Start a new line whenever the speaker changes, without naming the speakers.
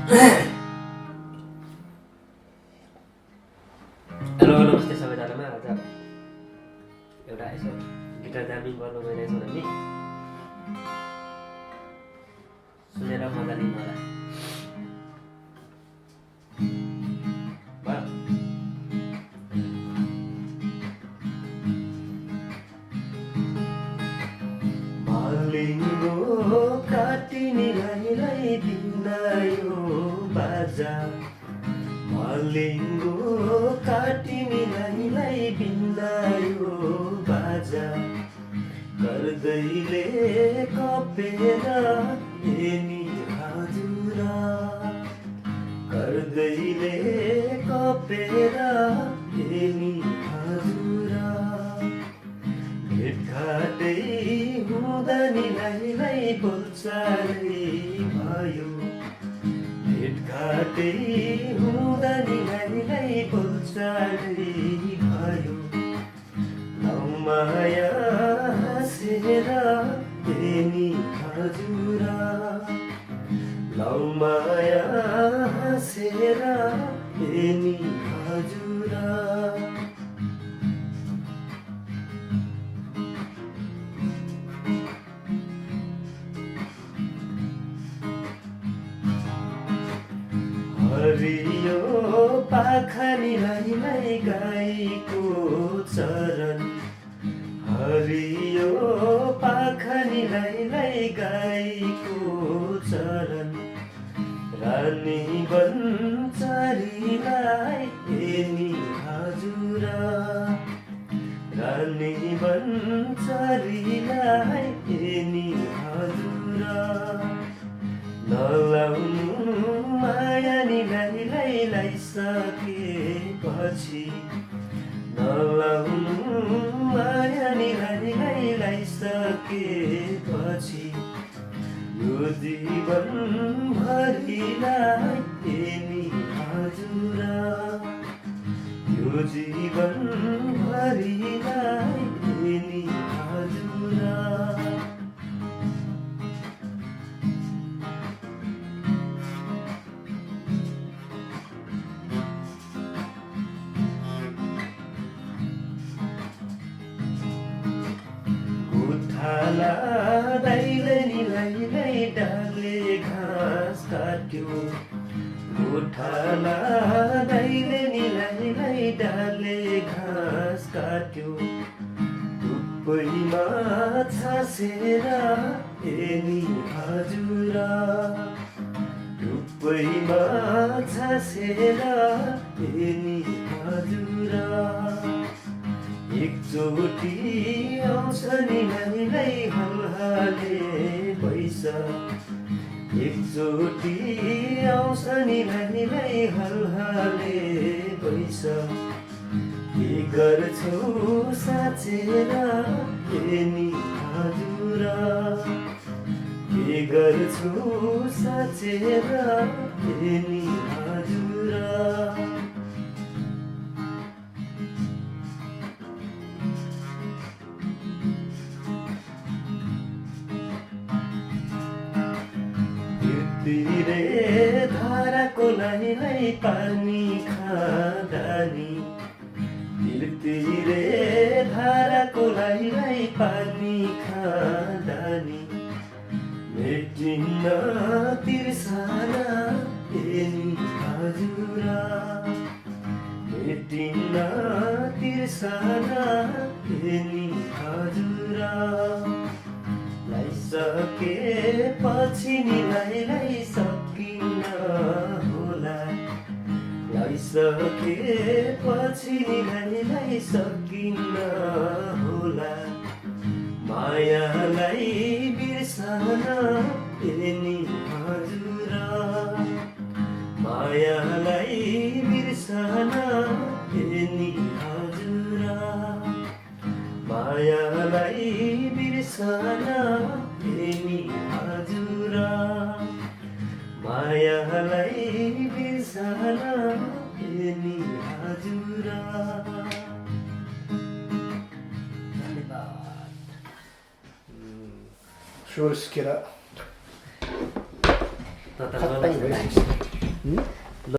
Hello नमस्ते सबैजनामा। आज एउटा यसो गिटार जामिङ गर्नु गइरहेछौँ हामी। सुनेर मजा लिनु होला। मालिङ्गो काटिनी लाइलाई बिन्दायो बाजा, मालिङ्गो काटिनी लाइलाई बिन्दायो बाजा, गर्दैले कपेर हेनी हजुरा, गर्दैले कपेर हेनी हजुरा, भेटघाटै हुँदा नि लाइलाई बोलचालै भयो, भेटघाटै हुँदा नि लाइलाई बोलचालै भयो, लौमाया हाँसेर हेनी हजुरा, लौमाया हाँसेर हेनी हजुरा। हरियो पाखानी लाइलाई गाईको चरण, हरियो पाखानी लाइलाई गाईको चरण, रानी बन्चारीलाई हेनी हजुरा, रानी बन्चारीलाई हेनी हजुरा, नलाउनु माया नि लाइलाई लाइसकेपछि, नलाउनु माया नि लाइलाई लाइसकेपछि, यो जीवन भरिलाई हेनी हजुरा, यो जीवन भरिलाई हेनी हजुरा। गोठाला दाइले नि लाइलाई डाले घाँस काट्यो, गोठाला दाइले नि लाइलाई डाले घाँस काट्यो, टुप्पैमा छासेर हेनी हजुरा, टुप्पैमा छासेर हेनी हजुरा, एकचोटि आउँछ नि लाइलाई हलहाले पैसा, एकचोटि आउँछ नि लाइलाई हलहाले पैसा, के गर्छौ साँचेर हेनी हजुरा, के गर्छौ साँचेर हेनी हजुरा। तिरे धाराको लाइलाई पानी खाँदानी, तिरे धाराको लाइलाई पानी खाँदानी, भेटिन्न तिर्साना हेनी हजुरा, भेटिन्न तिर्साना हेनी हजुरा, लाइसकेपछि नि लाइलाई सकिन्न होला, लाइसकेपछि नि लाइलाई सकिन्न होला, मायालाई बिर्सन हेनी हजुरा, मायालाई बिर्सन हेनी हजुरा, मायालाई बिर्सन हेनी हजुरा, मायालाई बिर्सन हेनी हजुरा। धन्यवाद।
Sure, skira.
Tata
हुँ?